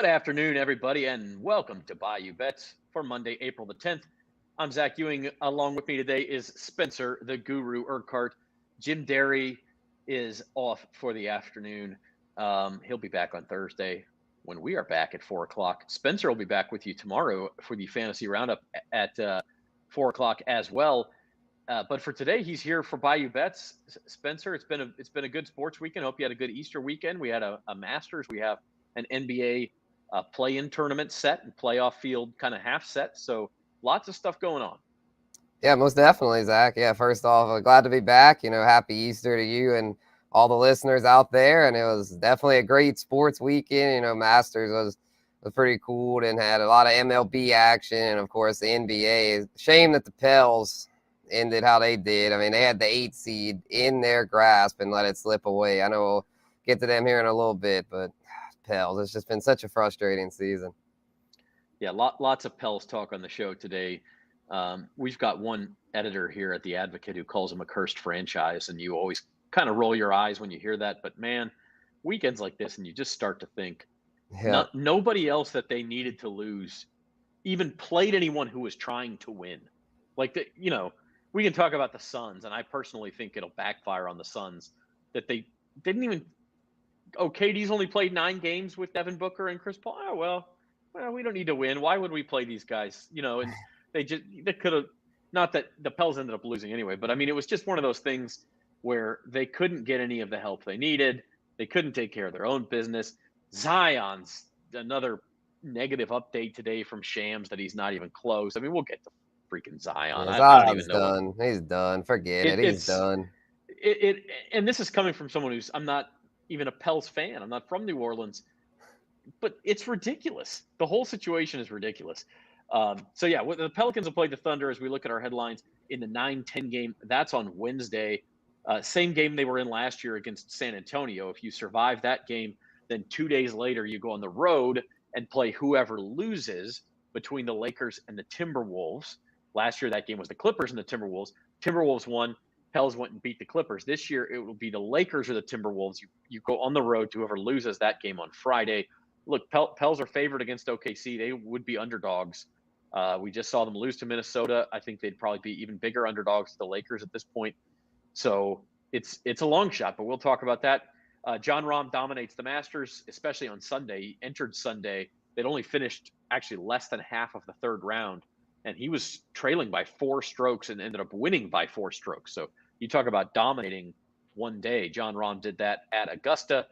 Good afternoon, everybody, and welcome to Bayou Bets for Monday, April the 10th. I'm Zach Ewing. Along with me today is Spencer, the Guru Urquhart. Jim Derry is off for the afternoon. He'll be back on Thursday when we are back at 4 o'clock. Spencer will be back with you tomorrow for the Fantasy Roundup at 4 o'clock as well. But for today, he's here for Bayou Bets. Spencer, it's been a good sports weekend. Hope you had a good Easter weekend. We had a Masters. We have an NBA play-in tournament set and playoff field kind of half set. So lots of stuff going on. Yeah, most definitely, Zach. Yeah, first off, glad to be back. Happy Easter to you and all the listeners out there. And it was definitely a great sports weekend. Masters was pretty cool and had a lot of MLB action. And, of course, the NBA. Shame that the Pels ended how they did. I mean, they had the 8 seed in their grasp and let it slip away. I know we'll get to them here in a little bit, but Pels, it's just been such a frustrating season. Yeah, lots of Pels talk on the show today. We've got one editor here at The Advocate who calls them a cursed franchise, and you always kind of roll your eyes when you hear that. But, man, weekends like this, and you just start to think, nobody else that they needed to lose even played anyone who was trying to win. Like, we can talk about the Suns, and I personally think it'll backfire on the Suns that they didn't even – KD's only played 9 games with Devin Booker and Chris Paul. Oh, well, we don't need to win. Why would we play these guys? And they could have, not that the Pels ended up losing anyway, but I mean, it was just one of those things where they couldn't get any of the help they needed. They couldn't take care of their own business. Zion's another negative update today from Shams that he's not even close. I mean, we'll get to freaking Zion. Yeah, I don't even know. Done. He's done. Forget it. He's done. And this is coming from someone who's, I'm not even a Pels fan. I'm not from New Orleans, but it's ridiculous. The whole situation is ridiculous. So yeah, the Pelicans will play the Thunder as we look at our headlines in the 9-10 game. That's on Wednesday. Same game they were in last year against San Antonio. If you survive that game, then 2 days later you go on the road and play whoever loses between the Lakers and the Timberwolves. Last year that game was the Clippers and the Timberwolves. Timberwolves won. Pels went and beat the Clippers. This year, it will be the Lakers or the Timberwolves. You go on the road to whoever loses that game on Friday. Look, Pels are favored against OKC. They would be underdogs. We just saw them lose to Minnesota. I think they'd probably be even bigger underdogs to the Lakers at this point. So it's a long shot, but we'll talk about that. Jon Rahm dominates the Masters, especially on Sunday. He entered Sunday. They'd only finished actually less than half of the third round, and he was trailing by 4 strokes and ended up winning by 4 strokes. So you talk about dominating one day. Jon Rahm did that at Augusta.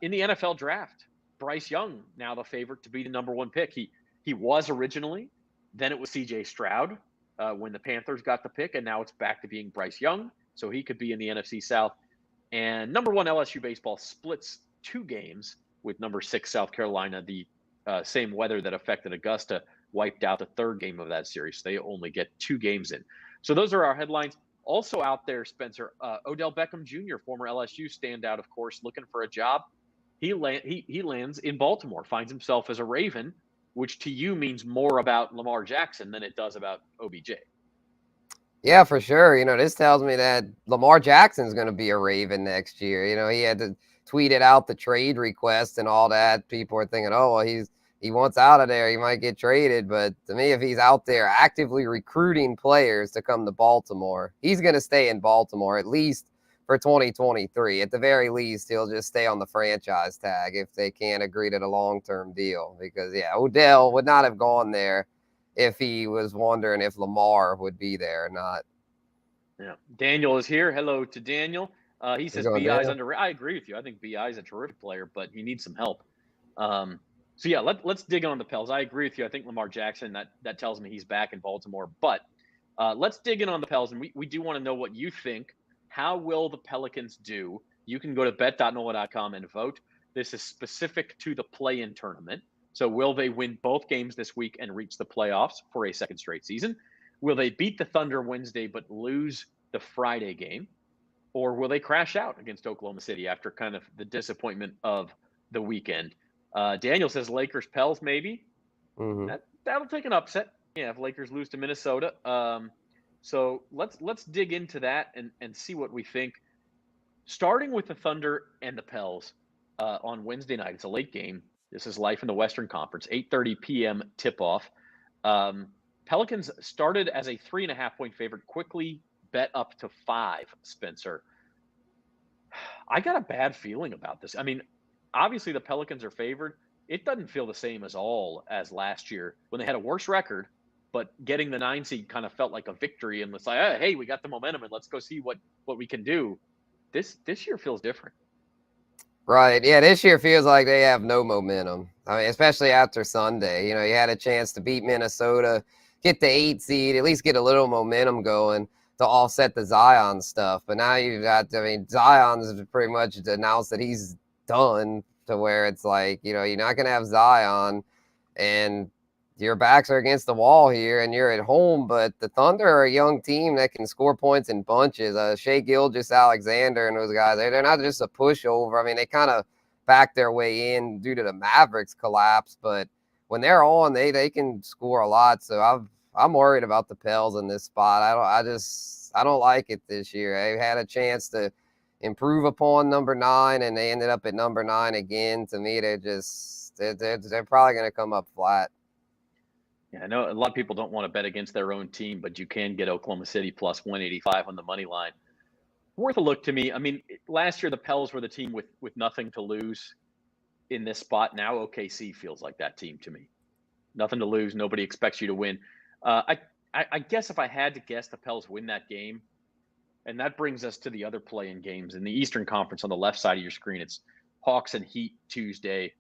In the NFL draft, Bryce Young, now the favorite to be the number 1 pick. He was originally. Then it was C.J. Stroud when the Panthers got the pick, and now it's back to being Bryce Young. So he could be in the NFC South. And number 1 LSU baseball splits 2 games with number 6 South Carolina. The same weather that affected Augusta wiped out the 3rd game of that series. So they only get 2 games in. So those are our headlines. Also out there, Spencer, Odell Beckham Jr., former LSU standout, of course, looking for a job. He lands in Baltimore, finds himself as a Raven, which to you means more about Lamar Jackson than it does about OBJ. Yeah, for sure. This tells me that Lamar Jackson's going to be a Raven next year. He had to tweet it out, the trade request and all that. People are thinking, oh, well, he wants out of there. He might get traded. But to me, if he's out there actively recruiting players to come to Baltimore, he's going to stay in Baltimore at least for 2023. At the very least, he'll just stay on the franchise tag if they can't agree to the long-term deal. Because, yeah, Odell would not have gone there if he was wondering if Lamar would be there or not. Yeah. Daniel is here. Hello to Daniel. He says B.I.'s under. I agree with you. I think B.I. is a terrific player, but he needs some help. So, yeah, let's dig on the Pels. I agree with you. I think Lamar Jackson, that tells me he's back in Baltimore. But let's dig in on the Pels, and we do want to know what you think. How will the Pelicans do? You can go to bet.NOLA.com and vote. This is specific to the play-in tournament. So will they win both games this week and reach the playoffs for a 2nd straight season? Will they beat the Thunder Wednesday but lose the Friday game? Or will they crash out against Oklahoma City after kind of the disappointment of the weekend? Daniel says Lakers Pels maybe. Mm-hmm. That'll take an upset. Yeah, if Lakers lose to Minnesota. So let's dig into that and see what we think. Starting with the Thunder and the Pels on Wednesday night. It's a late game. This is life in the Western Conference. 8:30 p.m. tip-off. Pelicans started as a 3.5-point favorite, quickly bet up to 5, Spencer. I got a bad feeling about this. I mean, obviously the Pelicans are favored. It doesn't feel the same as last year when they had a worse record, but getting the 9 seed kind of felt like a victory, and it's like, hey, we got the momentum and let's go see what we can do. This year feels different. Right. Yeah, this year feels like they have no momentum. I mean, especially after Sunday. You know, you had a chance to beat Minnesota, get the 8 seed, at least get a little momentum going to offset the Zion stuff. But now you've got, I mean, Zion's pretty much announced that he's done, to where it's like, you know, you're not going to have Zion, and your backs are against the wall here, and you're at home. But the Thunder are a young team that can score points in bunches. Shai Gilgeous-Alexander and those guys, they're not just a pushover. I mean, they kind of backed their way in due to the Mavericks collapse, but when they're on, they can score a lot. So I'm worried about the Pels in this spot. I don't like it this year. They had a chance to improve upon number 9, and they ended up at number 9 again. To me, they're probably going to come up flat. Yeah, I know a lot of people don't want to bet against their own team, but you can get Oklahoma City plus 185 on the money line. Worth a look to me. I mean, last year the Pels were the team with nothing to lose in this spot. Now OKC feels like that team to me. Nothing to lose. Nobody expects you to win. I guess if I had to guess, the Pels win that game. And that brings us to the other play-in games. In the Eastern Conference on the left side of your screen, it's Hawks and Heat Tuesday.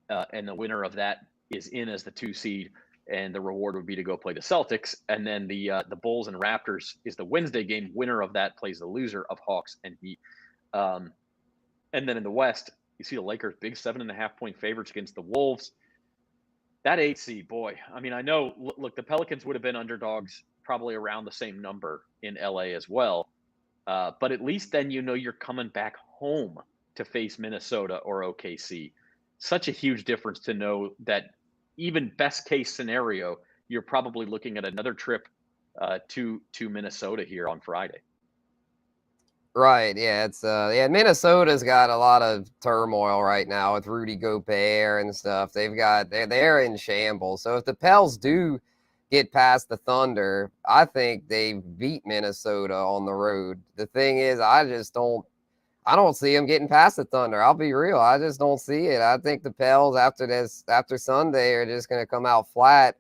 And the winner of that is in as the 2 seed. And the reward would be to go play the Celtics. And then the Bulls and Raptors is the Wednesday game. Winner of that plays the loser of Hawks and Heat. And then in the West, you see the Lakers, big 7.5-point favorites against the Wolves. That 8 seed, boy. I mean, I know, look, the Pelicans would have been underdogs probably around the same number in LA as well. But at least then you know you're coming back home to face Minnesota or OKC. Such a huge difference to know that even best case scenario, you're probably looking at another trip to Minnesota here on Friday. Right. Yeah. It's Minnesota's got a lot of turmoil right now with Rudy Gobert and stuff. They're in shambles. So if the Pels do get past the Thunder, I think they beat Minnesota on the road. The thing is, I don't see them getting past the Thunder. I'll be real. I just don't see it. I think the Pels after Sunday are just going to come out flat,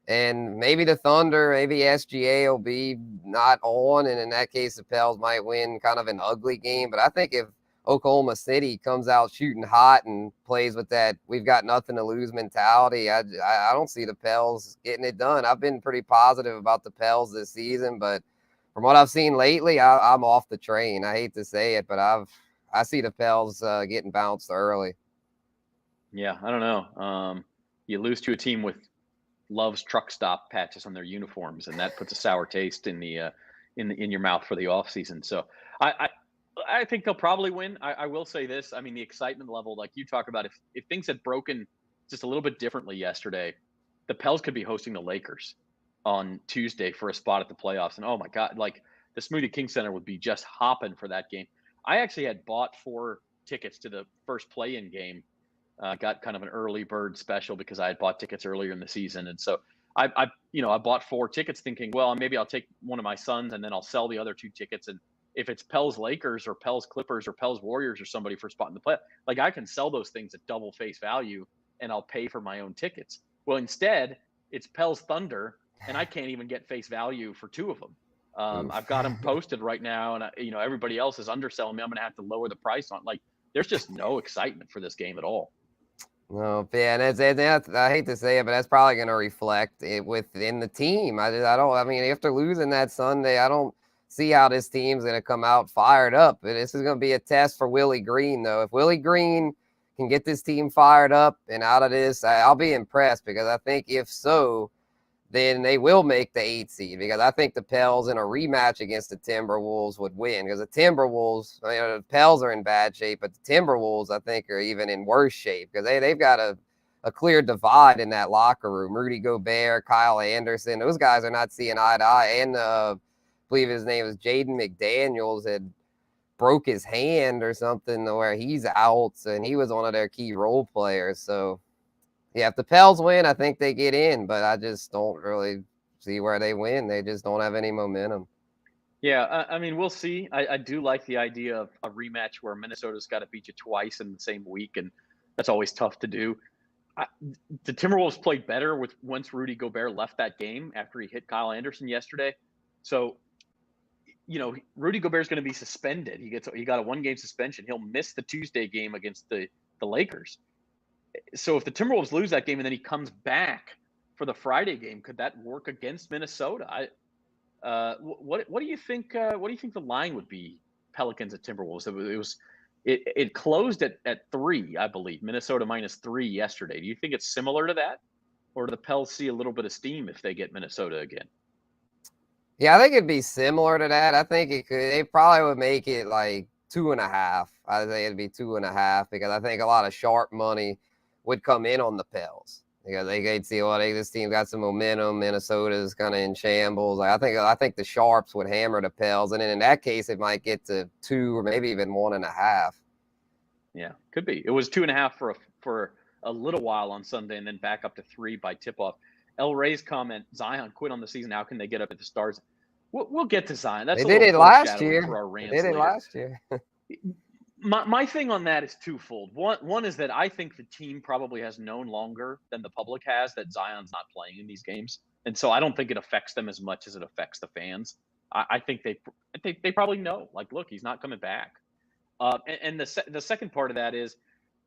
and maybe the Thunder, maybe SGA will be not on. And in that case, the Pels might win kind of an ugly game. But I think if Oklahoma City comes out shooting hot and plays with that we've got nothing to lose mentality, I don't see the Pels getting it done. I've been pretty positive about the Pels this season, but from what I've seen lately, I'm off the train. I hate to say it, but I see the Pels getting bounced early. Yeah, I don't know. You lose to a team with Love's truck stop patches on their uniforms, and that puts a sour taste in your mouth for the offseason. So I think they'll probably win. I will say this. I mean, the excitement level, like you talk about, if things had broken just a little bit differently yesterday, the Pels could be hosting the Lakers on Tuesday for a spot at the playoffs. And oh my God, like the Smoothie King Center would be just hopping for that game. I actually had bought 4 tickets to the first play-in game. Got kind of an early bird special because I had bought tickets earlier in the season. And so I bought 4 tickets thinking, well, maybe I'll take one of my sons and then I'll sell the other 2 tickets. And if it's Pels Lakers or Pels Clippers or Pels Warriors or somebody for a spot in the play, like I can sell those things at double face value and I'll pay for my own tickets. Well, instead it's Pels Thunder, and I can't even get face value for 2 of them. I've got them posted right now, and everybody else is underselling me. I'm going to have to lower the price on. Like, there's just no excitement for this game at all. No, yeah, and that's I hate to say it, but that's probably going to reflect it within the team. I mean, after losing that Sunday, I don't see how this team's going to come out fired up. This is going to be a test for Willie Green, though. If Willie Green can get this team fired up and out of this, I'll be impressed, because I think if so, then they will make the 8 seed, because I think the Pels in a rematch against the Timberwolves would win, because the Timberwolves, the Pels are in bad shape, but the Timberwolves, I think, are even in worse shape, because they've got a clear divide in that locker room. Rudy Gobert, Kyle Anderson, those guys are not seeing eye to eye. And I believe his name is Jaden McDaniels, had broke his hand or something where he's out, and he was one of their key role players. So Yeah, if the Pels win, I think they get in, but I just don't really see where they win. They just don't have any momentum. Yeah, I mean, we'll see. I do like the idea of a rematch where Minnesota's got to beat you twice in the same week, and that's always tough to do. I, the Timberwolves played better with once Rudy Gobert left that game after he hit Kyle Anderson yesterday. So, Rudy Gobert's going to be suspended. He got a 1-game suspension. He'll miss the Tuesday game against the Lakers. So if the Timberwolves lose that game and then he comes back for the Friday game, could that work against Minnesota? What do you think? What do you think the line would be? Pelicans at Timberwolves. It closed at 3, I believe. Minnesota -3 yesterday. Do you think it's similar to that, or do the Pels see a little bit of steam if they get Minnesota again? Yeah, I think it'd be similar to that. I think it could. They probably would make it like 2.5. I think it'd be 2.5 because I think a lot of sharp money would come in on the Pels because they'd see, well, this team got some momentum. Minnesota's kind of in shambles. Like, I think the sharps would hammer the Pels, and then in that case, it might get to 2 or maybe even 1.5. Yeah, could be. It was 2.5 for a little while on Sunday, and then back up to 3 by tip-off. El Rey's comment: Zion quit on the season. How can they get up at the Stars? We'll get to Zion. That's They a did little it last foreshadowing year. for our They rants did it later. last year. My thing on that is twofold. One is that I think the team probably has known longer than the public has that Zion's not playing in these games, and so I don't think it affects them as much as it affects the fans. I think they probably know. Like, look, he's not coming back. And the second part of that is,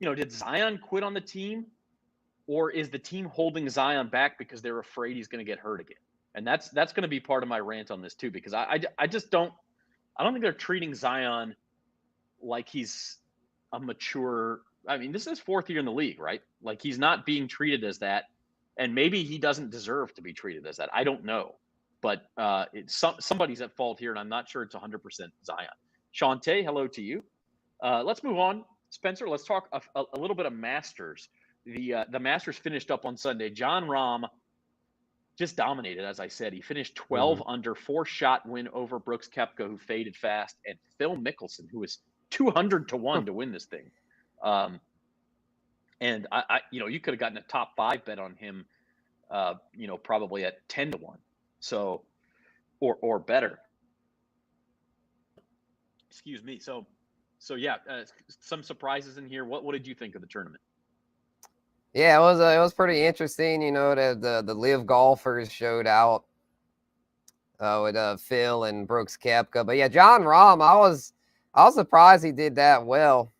did Zion quit on the team, or is the team holding Zion back because they're afraid he's going to get hurt again? And that's going to be part of my rant on this too, because I just don't think they're treating Zion like he's a mature. I mean, this is his 4th year in the league, right? Like, he's not being treated as that, and maybe he doesn't deserve to be treated as that. I don't know, but somebody's at fault here, and I'm not sure it's 100% Zion. Shantae, hello to you. Let's move on, Spencer. Let's talk a little bit of Masters. The Masters finished up on Sunday. Jon Rahm just dominated, as I said. He finished 12 under, 4-shot win over Brooks Koepka, who faded fast, and Phil Mickelson, who was 200 to 1 to win this thing. And you could have gotten a top 5 bet on him, probably at 10 to 1. So, or better. Excuse me. So yeah, some surprises in here. What did you think of the tournament? Yeah, it was pretty interesting. The live golfers showed out with Phil and Brooks Koepka. But yeah, Jon Rahm, I was surprised he did that well.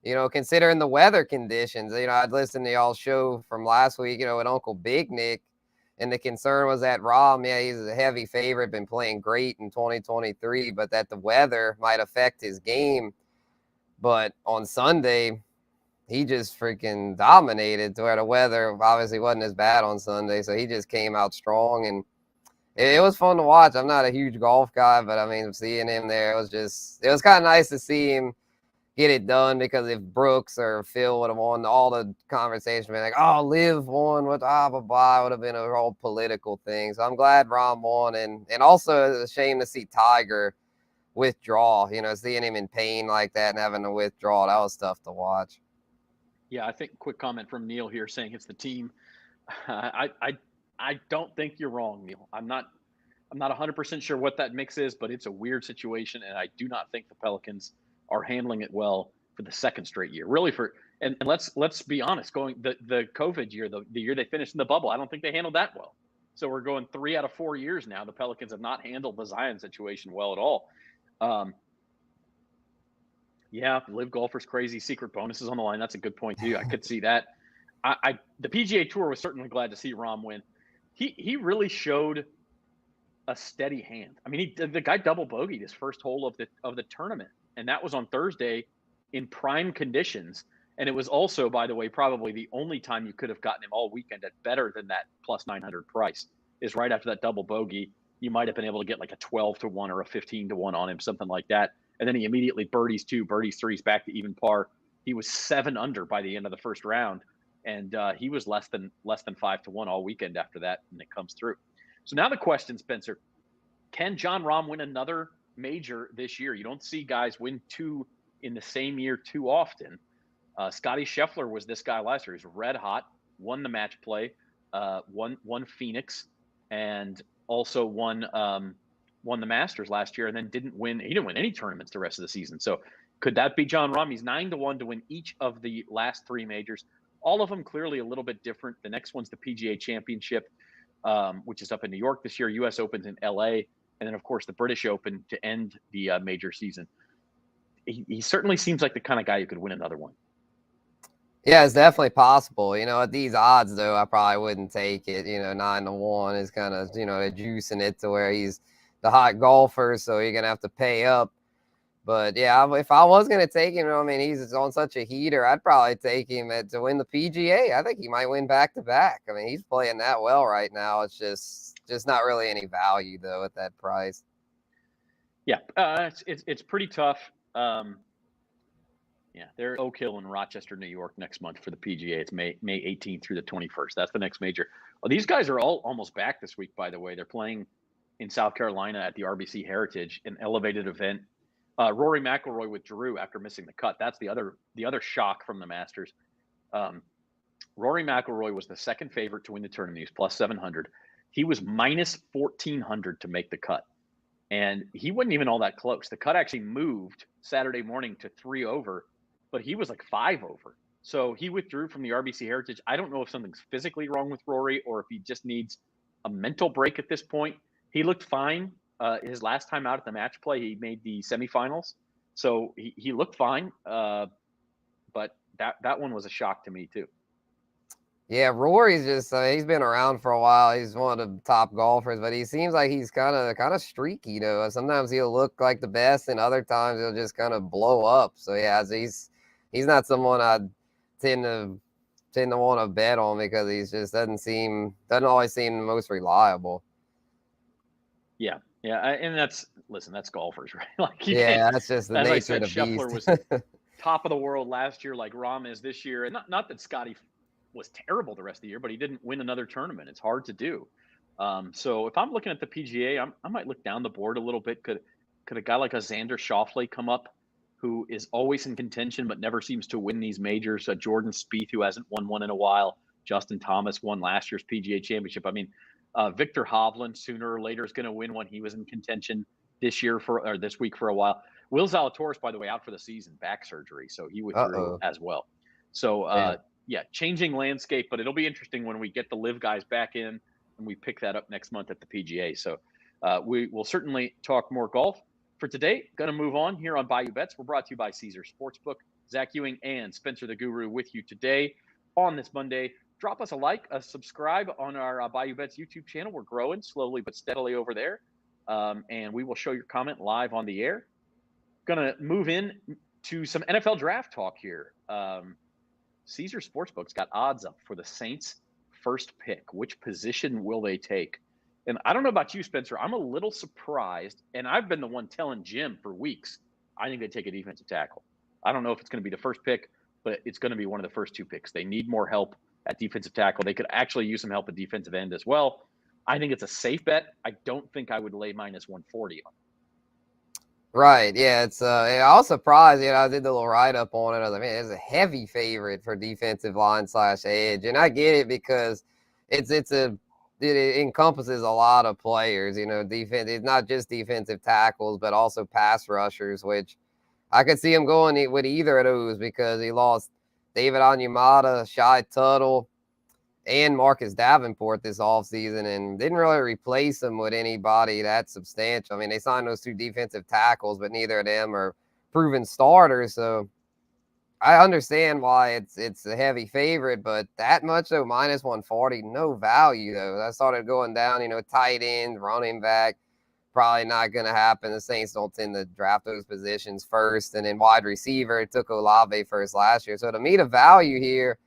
Considering the weather conditions. I'd listened to y'all's show from last week, with Uncle Big Nick, and the concern was that Rahm, yeah, he's a heavy favorite, been playing great in 2023, but that the weather might affect his game. But on Sunday, he just freaking dominated, to where the weather obviously wasn't as bad on Sunday, so he just came out strong, and it was fun to watch. I'm not a huge golf guy, but I mean, seeing him there, it was kind of nice to see him get it done, because if Brooks or Phil would have won, all the conversation would be like, oh, Liv won, what, blah, blah, blah. It would have been a whole political thing. So I'm glad Rahm won, and also it's a shame to see Tiger withdraw, seeing him in pain like that and having to withdraw. That was tough to watch. Yeah, I think quick comment from Neil here saying it's the team. I don't think you're wrong, Neil. I'm not 100% sure what that mix is, but it's a weird situation, and I do not think the Pelicans are handling it well for the second straight year. Really, and let's be honest, going the COVID year, the year they finished in the bubble, I don't think they handled that well. So we're going 3 out of 4 years now. The Pelicans have not handled the Zion situation well at all. Yeah, live golfers crazy, secret bonuses on the line. That's a good point too. I could see that. The PGA Tour was certainly glad to see Rahm win. He really showed a steady hand. I mean, the guy double bogeyed his first hole of the tournament, and that was on Thursday in prime conditions. And it was also, by the way, probably the only time you could have gotten him all weekend at better than that plus 900 price is right after that double bogey. You might have been able to get like a 12 to 1 or a 15 to 1 on him, something like that. And then he immediately birdies 2, birdies 3s back to even par. He was 7 under by the end of the first round, and he was less than 5 to 1 all weekend after that, and it comes through. So now the question, Spencer, can Jon Rahm win another major this year? You don't see guys win 2 in the same year too often. Scotty Scheffler was this guy last year. He's red hot, won the match play, won Phoenix, and also won the Masters last year, and then didn't win. He didn't win any tournaments the rest of the season. So could that be Jon Rahm? He's 9-1 to win each of the last 3 majors. All of them clearly a little bit different. The next one's the PGA Championship, which is up in New York this year. U.S. Open's in L.A., and then of course the British Open to end the major season. He certainly seems like the kind of guy who could win another one. Yeah, it's definitely possible. At these odds, though, I probably wouldn't take it. 9-1 is kind of, juicing it to where he's the hot golfer, so you're going to have to pay up. But, yeah, if I was going to take him, he's on such a heater, I'd probably take him to win the PGA. I think he might win back-to-back. He's playing that well right now. It's just not really any value, though, at that price. Yeah, it's pretty tough. Yeah, they're Oak Hill in Rochester, New York next month for the PGA. It's May 18th through the 21st. That's the next major. Well, these guys are all almost back this week, by the way. They're playing in South Carolina at the RBC Heritage, an elevated event. Rory McIlroy withdrew after missing the cut. That's the other shock from the Masters. Rory McIlroy was the second favorite to win the tournament. He was plus 700. He was minus 1,400 to make the cut. And he wasn't even all that close. The cut actually moved Saturday morning to 3 over, but he was like 5 over. So he withdrew from the RBC Heritage. I don't know if something's physically wrong with Rory or if he just needs a mental break at this point. He looked fine. His last time out at the match play, he made the semifinals. So he looked fine. But that one was a shock to me too. Yeah, Rory's just he's been around for a while. He's one of the top golfers, but he seems like he's kind of streaky though. Sometimes he'll look like the best, and other times he'll just kind of blow up. So yeah, he's not someone I tend to want to bet on because he just doesn't always seem the most reliable. Yeah, and that's golfers, right? Like that's just the nature of the Scheffler beast. was top of the world last year, like Rahm is this year, and not that Scotty was terrible the rest of the year, but he didn't win another tournament. It's hard to do. So if I'm looking at the PGA, I might look down the board a little bit. Could a guy like a Xander Schauffele come up, who is always in contention but never seems to win these majors? Jordan Spieth, who hasn't won one in a while. Justin Thomas won last year's PGA Championship. Victor Hovland sooner or later is going to win one. He was in contention this week for a while. Will Zalatoris, by the way, out for the season, back surgery, so he withdrew as well. So yeah, changing landscape, but it'll be interesting when we get the live guys back in and we pick that up next month at the PGA. So we will certainly talk more golf. For today, going to move on here on Bayou Bets. We're brought to you by Caesar Sportsbook. Zach Ewing and Spencer the Guru with you today on this Monday. Drop us a like, a subscribe on our Bayou Bets YouTube channel. We're growing slowly but steadily over there. And we will show your comment live on the air. Going to move in to some NFL draft talk here. Caesar Sportsbook's got odds up for the Saints' first pick. Which position will they take? And I don't know about you, Spencer. I'm a little surprised, and I've been the one telling Jim for weeks, I think they take a defensive tackle. I don't know if it's going to be the first pick, but it's going to be one of the first 2 picks. They need more help at defensive tackle. They could actually use some help at defensive end as well. I think it's a safe bet. I don't think I would lay minus 140 on it. Right, yeah, it's I was surprised. I did the little write-up on it. I was like, man, it's a heavy favorite for defensive line / edge, and I get it because it encompasses a lot of players. Defense. It's not just defensive tackles, but also pass rushers, which I could see him going with either of those because he lost David Onyemata, Shai Tuttle, and Marcus Davenport this offseason and didn't really replace them with anybody that substantial. They signed those 2 defensive tackles, but neither of them are proven starters. So I understand why it's a heavy favorite, but that much, though, minus 140, no value, though. I started going down, tight end, running back, probably not going to happen. The Saints don't tend to draft those positions first. And then wide receiver, it took Olave first last year. So to me, the value here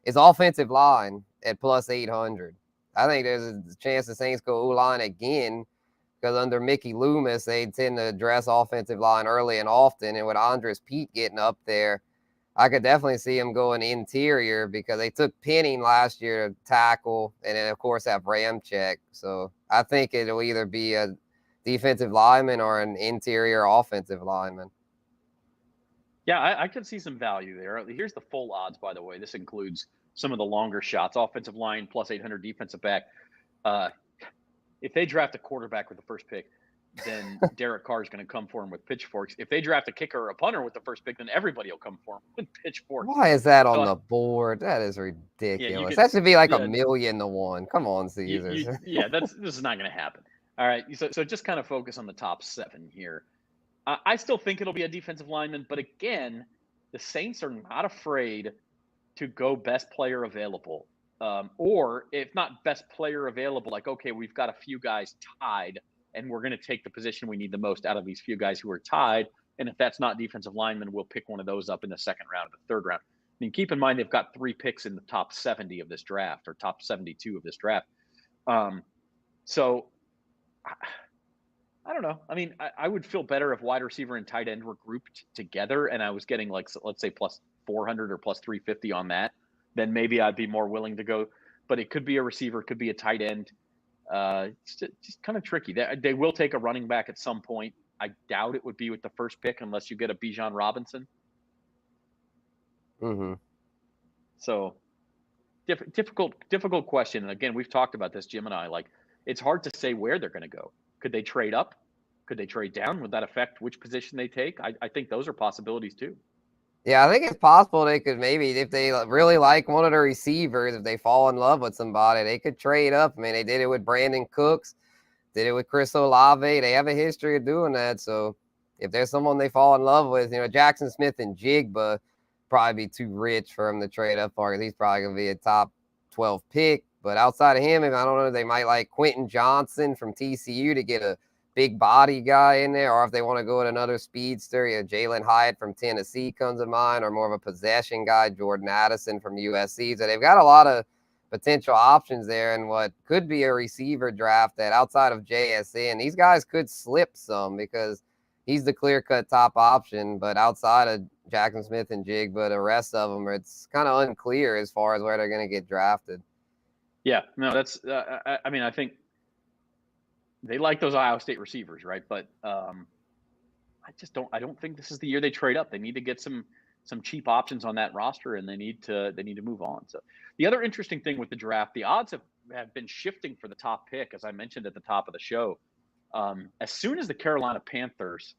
is offensive line at plus 800. I think there's a chance the Saints go O-line again because under Mickey Loomis, they tend to address offensive line early and often. And with Andres Pete getting up there, I could definitely see him going interior because they took Penning last year to tackle and then, of course, have Ramczyk. So I think it'll either be a defensive lineman or an interior offensive lineman. Yeah, I could see some value there. Here's the full odds, by the way. This includes some of the longer shots. Offensive line plus 800 defensive back. If they draft a quarterback with the first pick, then Derek Carr is going to come for him with pitchforks. If they draft a kicker or a punter with the first pick, then everybody will come for him with pitchforks. Why is that on the board? That is ridiculous. That should be like 1,000,000 to 1. Come on, Caesars. This is not going to happen. All right, so just kind of focus on the top 7 here. I still think it'll be a defensive lineman, but again, the Saints are not afraid to go best player available. Or if not best player available, like, okay, we've got a few guys tied, and we're going to take the position we need the most out of these few guys who are tied. And if that's not defensive lineman, we'll pick one of those up in the second round or the third round. I mean, keep in mind, they've got 3 picks in the top 70 of this draft, or top 72 of this draft. So I don't know. I mean, I would feel better if wide receiver and tight end were grouped together and I was getting, like, let's say plus 400 or plus 350 on that. Then maybe I'd be more willing to go. But it could be a receiver, it could be a tight end. It's just kind of tricky. They will take a running back at some point. I doubt it would be with the first pick unless you get a Bijan Robinson. Mm-hmm. So difficult question. And again, we've talked about this, Jim and I. Like, it's hard to say where they're going to go. Could they trade up? Could they trade down? Would that affect which position they take? I think those are possibilities too. Yeah, I think it's possible they could maybe, if they really like one of the receivers, if they fall in love with somebody, they could trade up. I mean, they did it with Brandon Cooks, did it with Chris Olave. They have a history of doing that. So if there's someone they fall in love with, Jackson Smith and Jigba probably be too rich for him to trade up for, because he's probably going to be a top 12 pick. But outside of him, I don't know, they might like Quentin Johnson from TCU to get a big body guy in there, or if they want to go with another speedster, Jalen Hyatt from Tennessee comes to mind, or more of a possession guy, Jordan Addison from USC. So they've got a lot of potential options there in what could be a receiver draft that outside of JSN, these guys could slip some because he's the clear-cut top option, but outside of Jackson Smith and Jigba, the rest of them, it's kind of unclear as far as where they're going to get drafted. Yeah, no, that's. I mean, I think they like those Ohio State receivers, right? But I don't think this is the year they trade up. They need to get some cheap options on that roster, and they need to move on. So the other interesting thing with the draft, the odds have been shifting for the top pick, as I mentioned at the top of the show. As soon as the Carolina Panthers,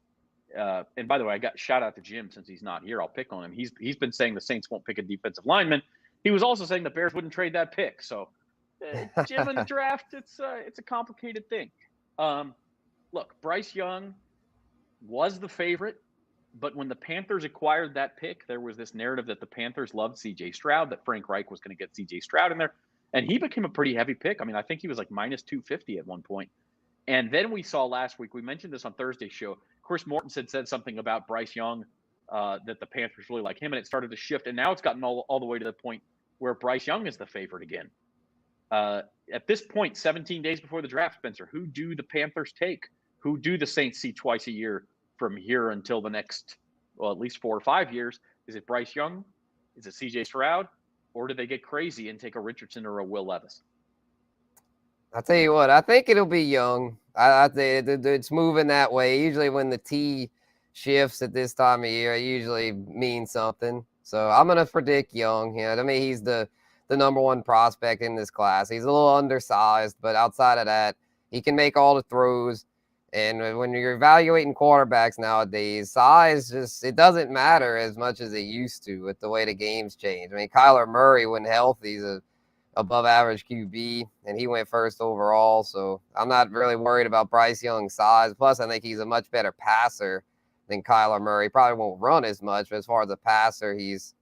and by the way, I got shout out to Jim since he's not here. I'll pick on him. He's been saying the Saints won't pick a defensive lineman. He was also saying the Bears wouldn't trade that pick. So Jim, in the draft, it's a complicated thing. Look, Bryce Young was the favorite, but when the Panthers acquired that pick, there was this narrative that the Panthers loved C.J. Stroud, that Frank Reich was going to get C.J. Stroud in there, and he became a pretty heavy pick. I mean, I think he was like minus 250 at one point. And then we saw last week, we mentioned this on Thursday's show, Chris Mortensen said something about Bryce Young, that the Panthers really like him, and it started to shift, and now it's gotten all the way to the point where Bryce Young is the favorite again. At this point, 17 days before the draft, Spencer, who do the Panthers take? Who do the Saints see twice a year from here until the next, at least 4 or 5 years? Is it Bryce Young? Is it C.J. Stroud? Or do they get crazy and take a Richardson or a Will Levis? I'll tell you what, I think it'll be Young. I think it's moving that way. Usually when the T shifts at this time of year, it usually means something. So I'm going to predict Young. I mean, he's the number one prospect in this class. He's a little undersized, but outside of that, he can make all the throws. And when you're evaluating quarterbacks nowadays, size it doesn't matter as much as it used to with the way the game's changed. I mean, Kyler Murray, when healthy, is a above average QB, and he went first overall. So I'm not really worried about Bryce Young's size. Plus, I think he's a much better passer than Kyler Murray. Probably won't run as much, but as far as a passer, he's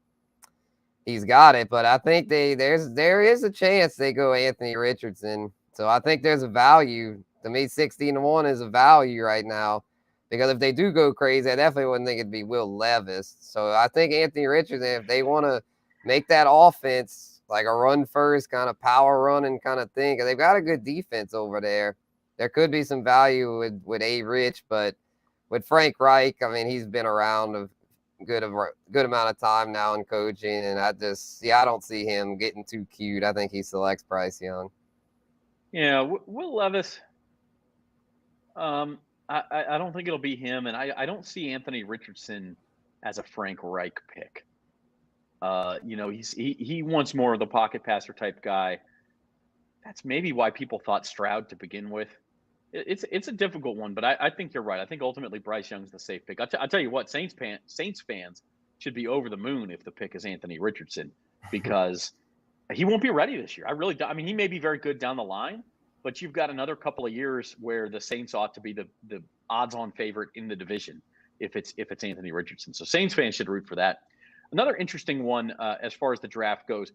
got it. But I think there is a chance they go Anthony Richardson. So I think there's a value. To me, 16-1 is a value right now, because if they do go crazy, I definitely wouldn't think it'd be Will Levis. So I think Anthony Richardson, if they want to make that offense like a run first kind of power running kind of thing, because they've got a good defense over there, there could be some value with A. Rich. But with Frank Reich, I mean, he's been around a good amount of time now in coaching, and I don't see him getting too cute. I think he selects Bryce Young. Yeah, Will Levis. I don't think it'll be him, and I don't see Anthony Richardson as a Frank Reich pick. He wants more of the pocket passer type guy. That's maybe why people thought Stroud to begin with. It's a difficult one, but I think you're right. I think ultimately Bryce Young's the safe pick. I'll tell you what, Saints fans should be over the moon if the pick is Anthony Richardson, because he won't be ready this year. I mean, he may be very good down the line, but you've got another couple of years where the Saints ought to be the odds-on favorite in the division if it's Anthony Richardson. So Saints fans should root for that. Another interesting one as far as the draft goes,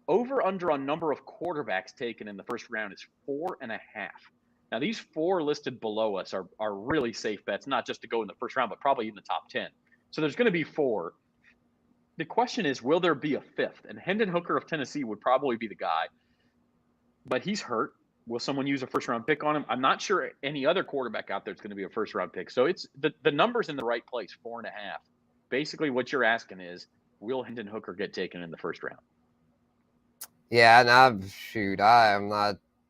over under on number of quarterbacks taken in the first round is 4.5. Now, these 4 listed below us are really safe bets, not just to go in the first round, but probably in the top 10. So there's going to be 4. The question is, will there be a 5th? And Hendon Hooker of Tennessee would probably be the guy, but he's hurt. Will someone use a first-round pick on him? I'm not sure any other quarterback out there is going to be a first-round pick. So it's the number's in the right place, 4.5. Basically, what you're asking is, will Hendon Hooker get taken in the first round? Yeah, and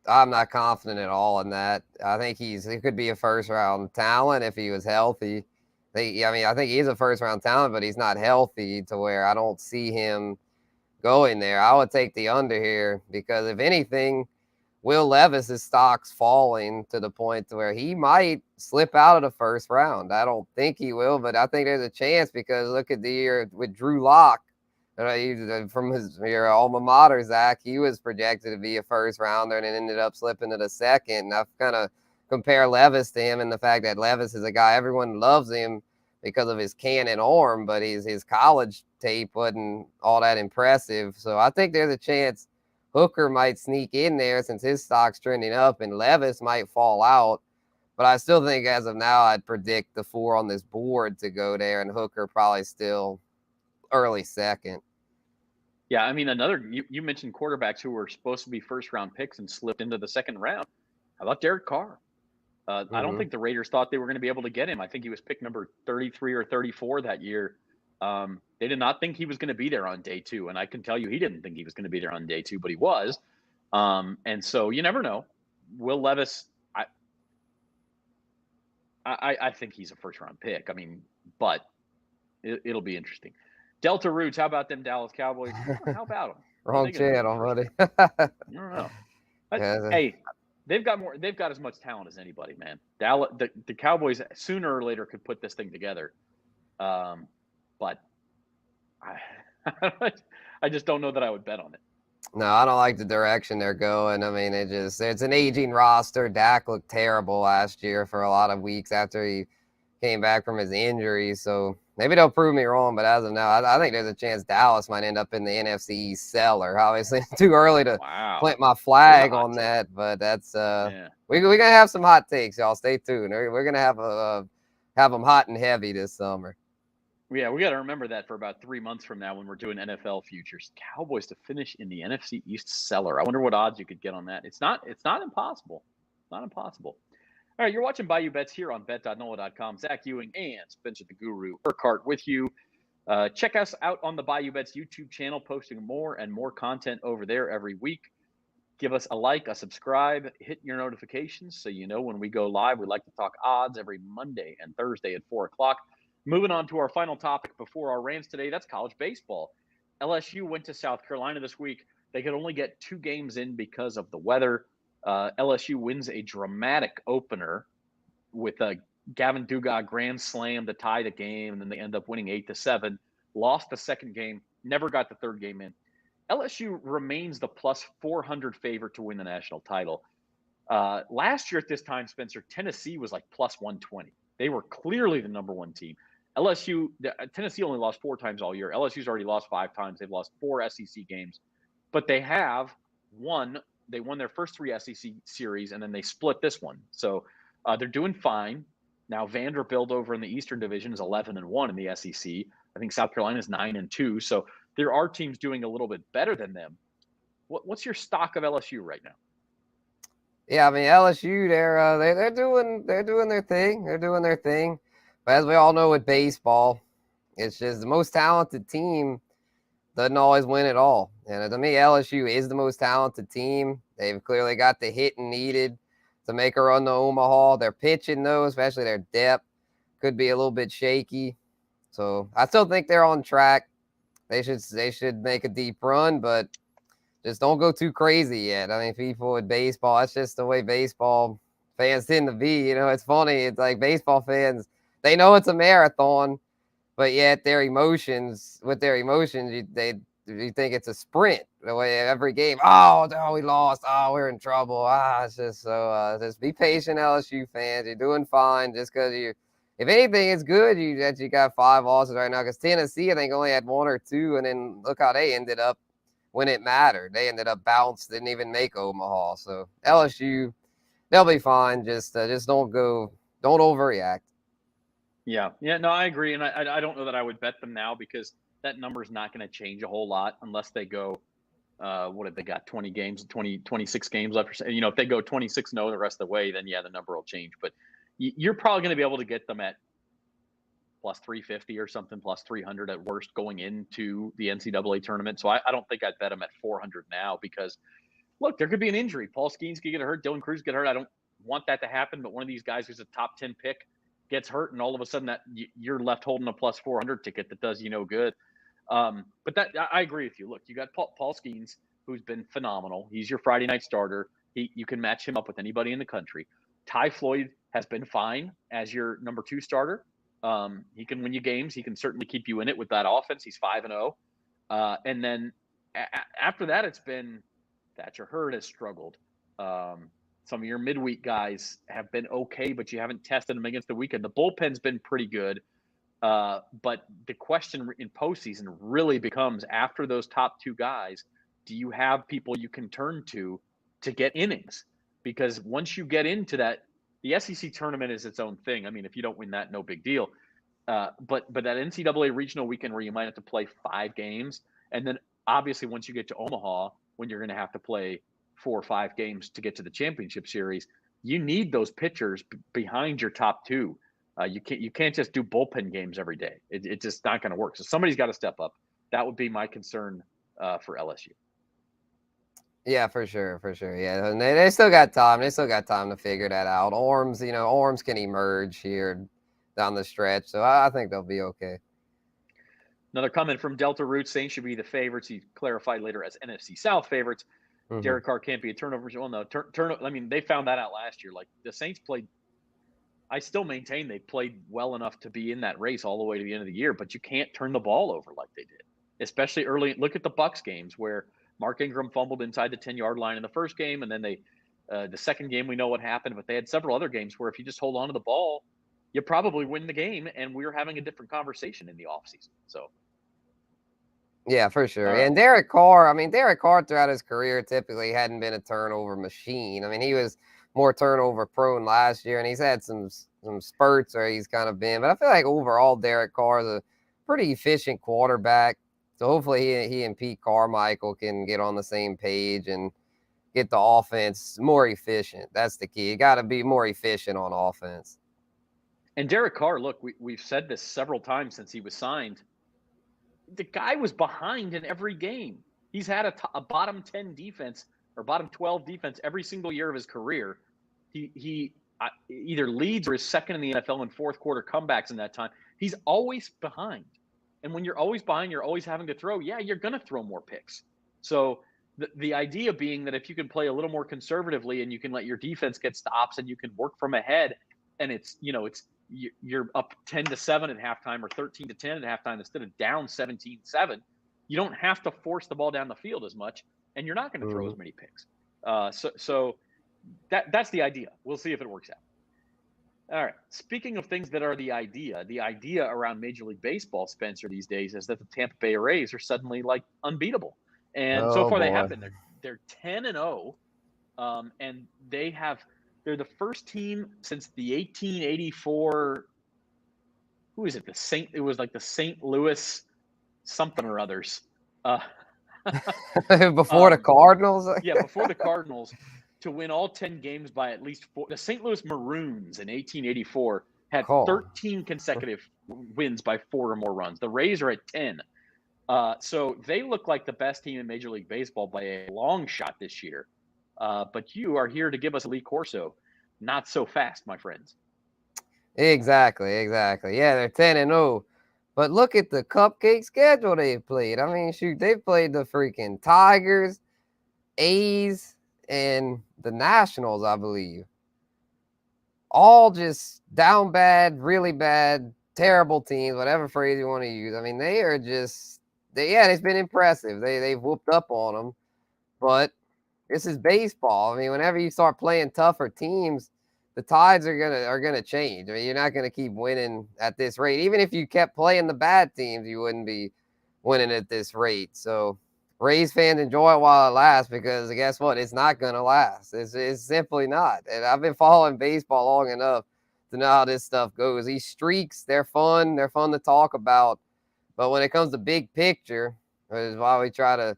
I'm not confident at all in that. I think he could be a first-round talent if he was healthy. I think he's a first-round talent, but he's not healthy to where I don't see him going there. I would take the under here because, if anything, Will Levis's stock's falling to the point to where he might slip out of the first round. I don't think he will, but I think there's a chance because look at the year with Drew Lock. From your alma mater, Zach, he was projected to be a first rounder and it ended up slipping to the second. And I've kind of compare Levis to him and the fact that Levis is a guy, everyone loves him because of his cannon arm, but his college tape wasn't all that impressive. So I think there's a chance Hooker might sneak in there since his stock's trending up and Levis might fall out. But I still think as of now, I'd predict the 4 on this board to go there and Hooker probably still early second. Yeah, I mean, you mentioned quarterbacks who were supposed to be first-round picks and slipped into the second round. How about Derek Carr? I don't think the Raiders thought they were going to be able to get him. I think he was pick number 33 or 34 that year. They did not think he was going to be there on day 2, and I can tell you he didn't think he was going to be there on day 2, but he was. And so you never know. Will Levis, I think he's a first-round pick. I mean, but it'll be interesting. Delta Roots, how about them Dallas Cowboys? How about them? Wrong channel, buddy. I don't know. Hey, they've got as much talent as anybody, man. The Cowboys sooner or later could put this thing together. But I just don't know that I would bet on it. No, I don't like the direction they're going. I mean, it's an aging roster. Dak looked terrible last year for a lot of weeks after he came back from his injury. So maybe they'll prove me wrong, but as of now, I think there's a chance Dallas might end up in the NFC East cellar. Obviously, too early to plant my flag on that, but that's we're gonna have some hot takes, y'all. Stay tuned. We're gonna have them hot and heavy this summer. Yeah, we got to remember that for about 3 months from now when we're doing NFL futures. Cowboys to finish in the NFC East cellar. I wonder what odds you could get on that. It's not impossible. Not impossible. All right, you're watching Bayou Bets here on bet.nola.com. Zach Ewing and Spencer the Guru Urquhart with you. Check us out on the Bayou Bets YouTube channel, posting more and more content over there every week. Give us a like, a subscribe, hit your notifications so you know when we go live. We like to talk odds every Monday and Thursday at 4 o'clock. Moving on to our final topic before our rants today, that's college baseball. LSU went to South Carolina this week. They could only get 2 games in because of the weather. LSU wins a dramatic opener with a Gavin Dugas grand slam to tie the game, and then they end up winning 8-7. Lost the second game, never got the third game in. LSU remains the plus 400 favorite to win the national title. Last year at this time, Spencer, Tennessee was like plus 120. They were clearly the number 1 team. Tennessee only lost 4 times all year. LSU's already lost 5 times. They've lost 4 SEC games, but they have won. They won their first 3 SEC series, and then they split this one. So they're doing fine. Now Vanderbilt over in the Eastern Division is 11-1 in the SEC. I think South Carolina is 9-2. So there are teams doing a little bit better than them. What's your stock of LSU right now? Yeah, I mean LSU, they're doing their thing. They're doing their thing. But as we all know with baseball, it's just the most talented team doesn't always win at all. And to me, LSU is the most talented team. They've clearly got the hitting needed to make a run to Omaha. Their pitching, though, especially their depth, could be a little bit shaky. So I still think they're on track. They should make a deep run, but just don't go too crazy yet. I mean, people with baseball, that's just the way baseball fans tend to be. You know, it's funny. It's like baseball fans, they know it's a marathon, but yet with their emotions, you think it's a sprint. The way every game, oh, we lost. Oh, we're in trouble. It's just so just be patient, LSU fans. You're doing fine. Just because if anything, it's good that you got 5 losses right now. Because Tennessee, I think, only had 1 or 2, and then look how they ended up when it mattered. They ended up bounced, didn't even make Omaha. So LSU, they'll be fine. Just don't overreact. Yeah, no, I agree, and I don't know that I would bet them now because that number is not going to change a whole lot unless they go. What have they got? 26 games left. You know, if they go 26-0 the rest of the way, then yeah, the number will change. But you're probably going to be able to get them at plus 350 or something, plus 300 at worst going into the NCAA tournament. So I don't think I'd bet them at 400 now because, look, there could be an injury. Paul Skeens could get hurt. Dylan Cruz get hurt. I don't want that to happen, but one of these guys who's a top 10 pick gets hurt, and all of a sudden that you're left holding a plus 400 ticket that does you no good. But that I agree with you. Look, you got Paul Skeens, who's been phenomenal. He's your Friday night starter. You can match him up with anybody in the country. Ty Floyd has been fine as your number 2 starter. He can win you games. He can certainly keep you in it with that offense. He's 5-0. And then after that, it's been Thatcher Hurd has struggled. Some of your midweek guys have been okay, but you haven't tested them against the weekend. The bullpen's been pretty good. But the question in postseason really becomes, after those top 2 guys, do you have people you can turn to get innings? Because once you get into that, the SEC tournament is its own thing. I mean, if you don't win that, no big deal. But that NCAA regional weekend where you might have to play 5 games, and then obviously once you get to Omaha, when you're going to have to play 4 or 5 games to get to the championship series, you need those pitchers behind your top 2. You can't just do bullpen games every day. It's just not going to work. So somebody's got to step up. That would be my concern for LSU. Yeah, for sure. Yeah, and they still got time. They still got time to figure that out. Orms can emerge here down the stretch, so I think they'll be okay. Another comment from Delta Roots: Saints should be the favorites. He clarified later as NFC South favorites. Mm-hmm. Derek Carr can't be a turnover. Well, no, I mean, they found that out last year. Like, the Saints played. I still maintain they played well enough to be in that race all the way to the end of the year, but you can't turn the ball over like they did, especially early. Look at the Bucs games where Mark Ingram fumbled inside the 10-yard line in the first game, and then the second game we know what happened, but they had several other games where if you just hold on to the ball, you probably win the game, and we're having a different conversation in the offseason. So. Yeah, for sure. And Derek Carr throughout his career typically hadn't been a turnover machine. I mean, he was more turnover prone last year, and he's had some spurts where he's kind of been. But I feel like overall Derek Carr is a pretty efficient quarterback. So hopefully he and Pete Carmichael can get on the same page and get the offense more efficient. That's the key. You got to be more efficient on offense. And Derek Carr, look, we've said this several times since he was signed. The guy was behind in every game. He's had a bottom 10 defense or bottom 12 defense every single year of his career. He either leads or is second in the NFL in fourth quarter comebacks in that time. He's always behind. And when you're always behind, you're always having to throw. Yeah, you're going to throw more picks. So the idea being that if you can play a little more conservatively and you can let your defense get stops and you can work from ahead, and you're up 10-7 at halftime or 13-10 at halftime instead of down 17-7, you don't have to force the ball down the field as much, and you're not going to throw as many picks. So that's the idea. We'll see if it works out. All right. Speaking of things that are the idea around Major League Baseball, Spencer, these days is that the Tampa Bay Rays are suddenly like unbeatable. And so far they have been. They're 10-0, and they're the first team since the 1884. Who is it? It was like the St. Louis something or others. Before the Cardinals? Yeah, before the Cardinals, to win all 10 games by at least 4. The St. Louis Maroons in 1884 had 13 consecutive wins by 4 or more runs. The Rays are at 10. So they look like the best team in Major League Baseball by a long shot this year. But you are here to give us Lee Corso. Not so fast, my friends. Exactly. Yeah, they're 10-0. But look at the cupcake schedule they've played. I mean, shoot, they've played the freaking Tigers, A's, and the Nationals, I believe. All just down bad, really bad, terrible teams, whatever phrase you want to use. I mean, they are just, it's been impressive. They've whooped up on them, but this is baseball. I mean, whenever you start playing tougher teams, the tides are gonna change. I mean, you're not gonna keep winning at this rate. Even if you kept playing the bad teams, you wouldn't be winning at this rate. So Rays fans enjoy it while it lasts, because guess what? It's not gonna last. It's simply not. And I've been following baseball long enough to know how this stuff goes. These streaks, they're fun. They're fun to talk about. But when it comes to big picture, which is why we try to,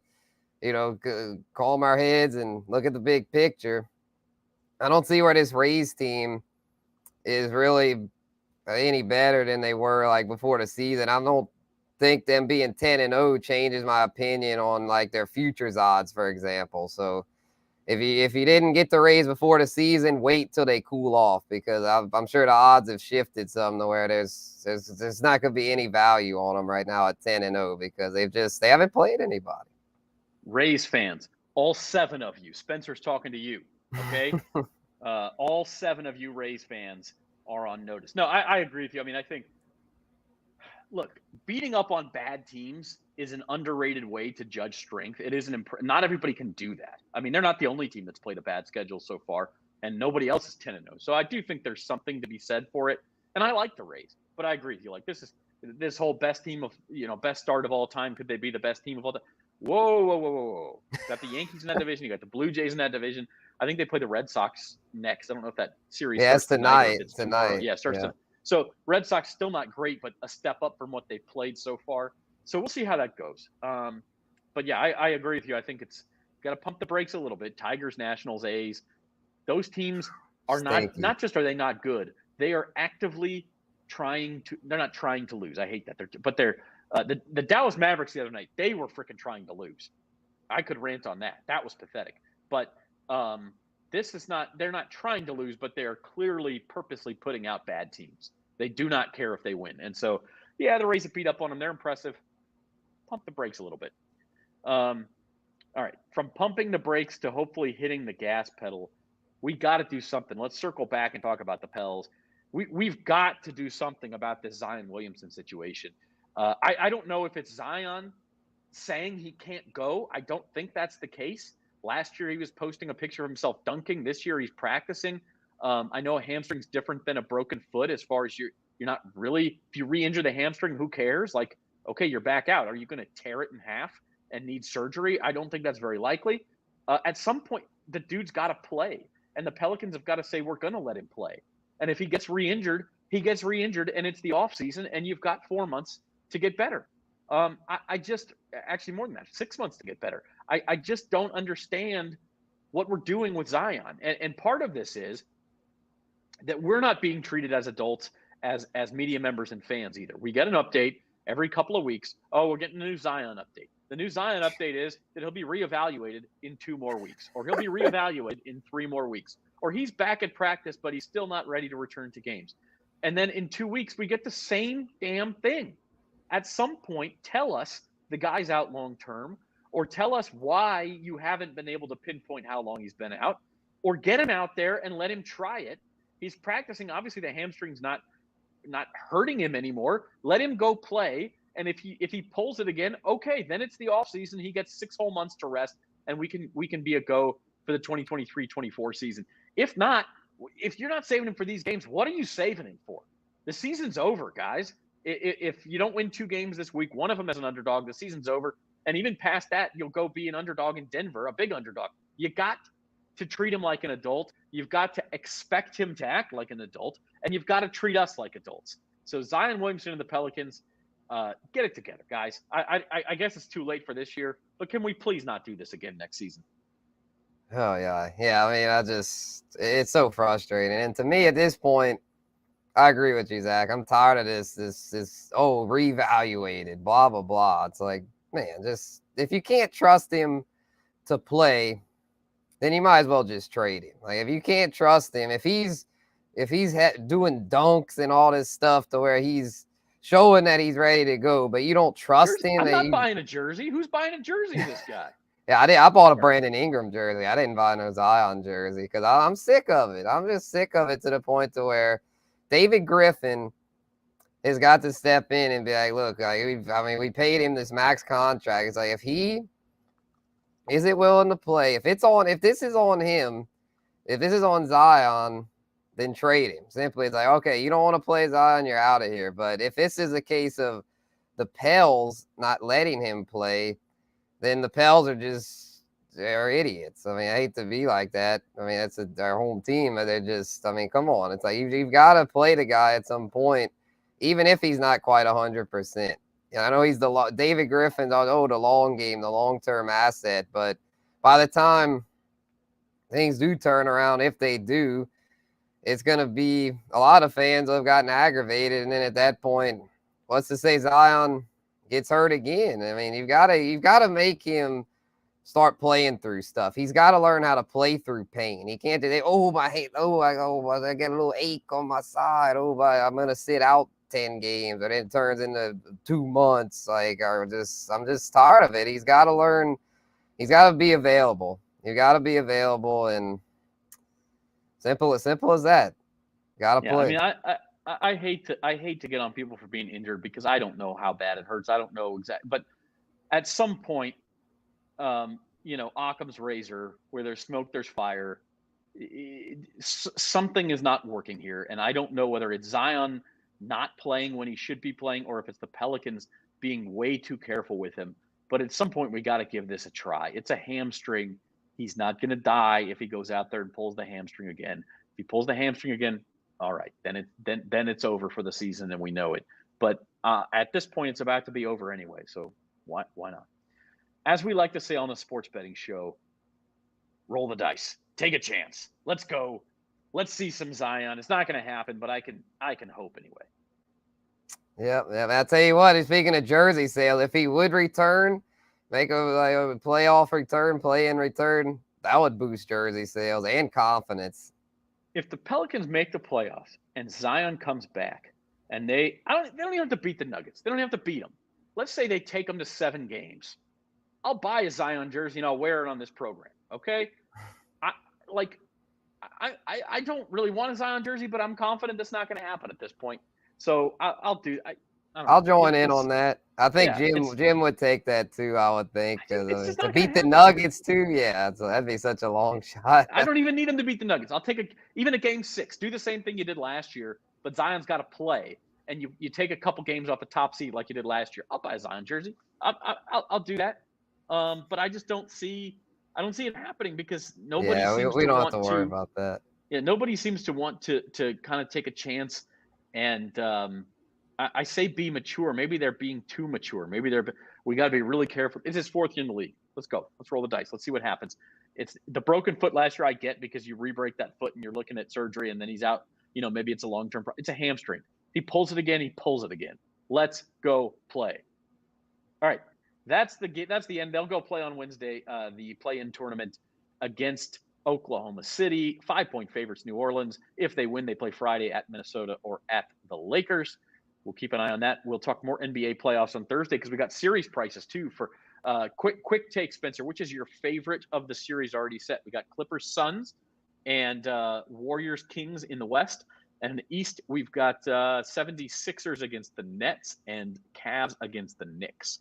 calm our heads and look at the big picture, I don't see where this Rays team is really any better than they were like before the season. I don't think them being 10-0 changes my opinion on like their futures odds, for example. So if you didn't get the Rays before the season, wait till they cool off, because I'm sure the odds have shifted some to where there's not going to be any value on them right now at 10-0, because they haven't played anybody. Rays fans, all 7 of you, Spencer's talking to you, okay? All 7 of you Rays fans are on notice. No, I agree with you. I mean, I think, look, beating up on bad teams is an underrated way to judge strength. It isn't not everybody can do that. I mean, they're not the only team that's played a bad schedule so far, and nobody else is 10-0. So I do think there's something to be said for it. And I like the Rays, but I agree with you. Like, this whole best team of, best start of all time. Could they be the best team of all time? Whoa. You got the Yankees in that division. You got the Blue Jays in that division. I think they play the Red Sox next. I don't know if that series starts tonight. Yeah, starts tonight. So Red Sox still not great, but a step up from what they've played so far. So we'll see how that goes. But yeah, I agree with you. I think it's got to pump the brakes a little bit. Tigers, Nationals, A's, those teams are not just are they not good, they are actively they're not trying to lose. I hate that. The Dallas Mavericks the other night, they were freaking trying to lose. I could rant on that. That was pathetic. But this is not, they're not trying to lose, but they're clearly purposely putting out bad teams. They do not care if they win. And so, yeah, the Rays have beat up on them. They're impressive. Pump the brakes a little bit. All right. From pumping the brakes to hopefully hitting the gas pedal, we got to do something. Let's circle back and talk about the Pels. We've got to do something about this Zion Williamson situation. I don't know if it's Zion saying he can't go. I don't think that's the case. Last year, he was posting a picture of himself dunking. This year, he's practicing. I know a hamstring's different than a broken foot as far as you're not really, if you re-injure the hamstring, who cares? Like, okay, you're back out. Are you going to tear it in half and need surgery? I don't think that's very likely. At some point, the dude's got to play. And the Pelicans have got to say, we're going to let him play. And if he gets re-injured, he gets re-injured, and it's the offseason, and you've got 4 months to get better. I just, actually more than that, 6 months to get better. I just don't understand what we're doing with Zion. And part of this is that we're not being treated as adults, as media members and fans either. We get an update every couple of weeks. Oh, we're getting a new Zion update. The new Zion update is that he'll be reevaluated in 2 more weeks, or he'll be reevaluated in 3 more weeks, or he's back at practice, but he's still not ready to return to games. And then in 2 weeks, we get the same damn thing. At some point, tell us the guy's out long term, or tell us why you haven't been able to pinpoint how long he's been out, or get him out there and let him try it. He's practicing. Obviously, the hamstring's not hurting him anymore. Let him go play. And if he pulls it again, okay, then it's the offseason. He gets 6 whole months to rest, and we can be a go for the 2023-24 season. If not, if you're not saving him for these games, what are you saving him for? The season's over, guys. If you don't win 2 games this week, one of them as an underdog, the season's over. And even past that, you'll go be an underdog in Denver, a big underdog. You got to treat him like an adult. You've got to expect him to act like an adult, and you've got to treat us like adults. So Zion Williamson and the Pelicans, get it together, guys. I guess it's too late for this year, but can we please not do this again next season? Oh, yeah. Yeah, I mean, it's so frustrating. And to me, at this point, I agree with you, Zach. I'm tired of this reevaluated, blah, blah, blah. It's like, man, just if you can't trust him to play, then you might as well just trade him. Like, if you can't trust him, if he's doing dunks and all this stuff to where he's showing that he's ready to go, but you don't trust him. I'm not buying a jersey. Who's buying a jersey of this guy? Yeah, I bought a Brandon Ingram jersey. I didn't buy no Zion jersey because I'm sick of it. I'm just sick of it to the point to where David Griffin has got to step in and be like, look, we paid him this max contract. It's like, if he isn't willing to play, if this is on him, if this is on Zion, then trade him. Simply, it's like, okay, you don't want to play Zion, you're out of here. But if this is a case of the Pels not letting him play, then the Pels they're idiots. I mean, I hate to be like that. I mean, that's their home team. They're just, I mean, come on. It's like you've got to play the guy at some point, even if he's not quite 100%. I know he's David Griffin's, the long game, the long-term asset. But by the time things do turn around, if they do, it's going to be a lot of fans who have gotten aggravated. And then at that point, what's to say Zion gets hurt again? I mean, you've got to make him start playing through stuff. He's got to learn how to play through pain. He can't do that. I get a little ache on my side. I'm going to sit out 10 games, and it turns into 2 months. I'm just tired of it. He's got to learn. He's got to be available. You got to be available, and simple as that. Got to play. I mean, I hate to get on people for being injured because I don't know how bad it hurts. I don't know exactly, but at some point, Occam's razor, where there's smoke, there's fire. Something is not working here, and I don't know whether it's Zion not playing when he should be playing, or if it's the Pelicans being way too careful with him. But at some point, we got to give this a try. It's a hamstring. He's not going to die if he goes out there and pulls the hamstring again. If he pulls the hamstring again, all right, then it's over for the season, and we know it. But at this point, it's about to be over anyway. So why not? As we like to say on the sports betting show, roll the dice, take a chance. Let's go. Let's see some Zion. It's not going to happen, but I can hope anyway. Yeah. I'll tell you what, speaking of jersey sale, if he would return, make a playoff return, play-in return, that would boost jersey sales and confidence. If the Pelicans make the playoffs and Zion comes back, and they don't even have to beat the Nuggets. They don't have to beat them. Let's say they take them to 7 games. I'll buy a Zion jersey and I'll wear it on this program. Okay. I don't really want a Zion jersey, but I'm confident that's not going to happen at this point. So I'll join in on that. I think Jim would take that too. I would think to beat the Nuggets too. Yeah, so that'd be such a long shot. I don't even need him to beat the Nuggets. I'll take even a game 6. Do the same thing you did last year, but Zion's got to play, and you take a couple games off the top seed like you did last year. I'll buy a Zion jersey. I'll do that. But I just don't see it happening because nobody seems to want to worry about that. Yeah, nobody seems to want to kind of take a chance, and I say be mature. Maybe they're being too mature. Maybe we got to be really careful. It's his 4th year in the league. Let's go. Let's roll the dice. Let's see what happens. It's the broken foot last year. I get because you re-break that foot and you're looking at surgery and then he's out. Maybe it's a long-term. It's a hamstring. He pulls it again. He pulls it again. Let's go play. All right. That's the end. They'll go play on Wednesday, the play-in tournament against Oklahoma City. 5-point favorites, New Orleans. If they win, they play Friday at Minnesota or at the Lakers. We'll keep an eye on that. We'll talk more NBA playoffs on Thursday because we got series prices too for quick take, Spencer. Which is your favorite of the series already set? We got Clippers Suns and Warriors Kings in the West. And in the East, we've got 76ers against the Nets and Cavs against the Knicks.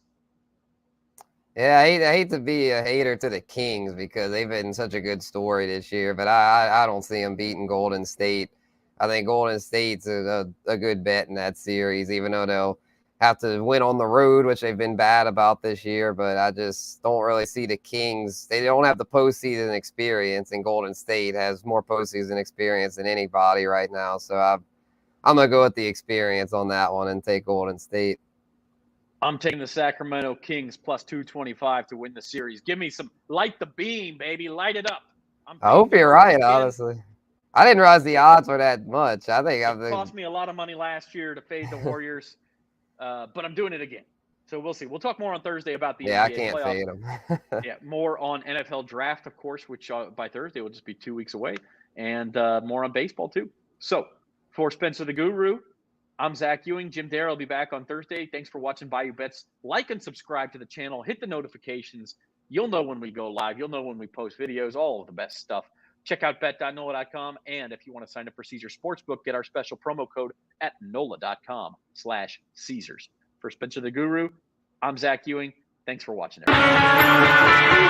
Yeah, I hate to be a hater to the Kings because they've been such a good story this year, but I don't see them beating Golden State. I think Golden State's a good bet in that series, even though they'll have to win on the road, which they've been bad about this year. But I just don't really see the Kings. They don't have the postseason experience, and Golden State has more postseason experience than anybody right now. So I'm going to go with the experience on that one and take Golden State. I'm taking the Sacramento Kings plus 225 to win the series. Give me some light the beam, baby. Light it up. I hope you're right, honestly. I didn't realize the odds were that much. I think it cost me a lot of money last year to fade the Warriors, but I'm doing it again. So we'll see. We'll talk more on Thursday about the NBA I can't playoffs. fade them. Yeah, more on NFL draft, of course, which by Thursday will just be 2 weeks away, and more on baseball too. So for Spencer the Guru, I'm Zach Ewing. Jim Dare will be back on Thursday. Thanks for watching Bayou Bets. Like and subscribe to the channel. Hit the notifications. You'll know when we go live. You'll know when we post videos, all of the best stuff. Check out bet.NOLA.com. And if you want to sign up for Caesars Sportsbook, get our special promo code at NOLA.com/Caesars. For Spencer the Guru, I'm Zach Ewing. Thanks for watching, everybody.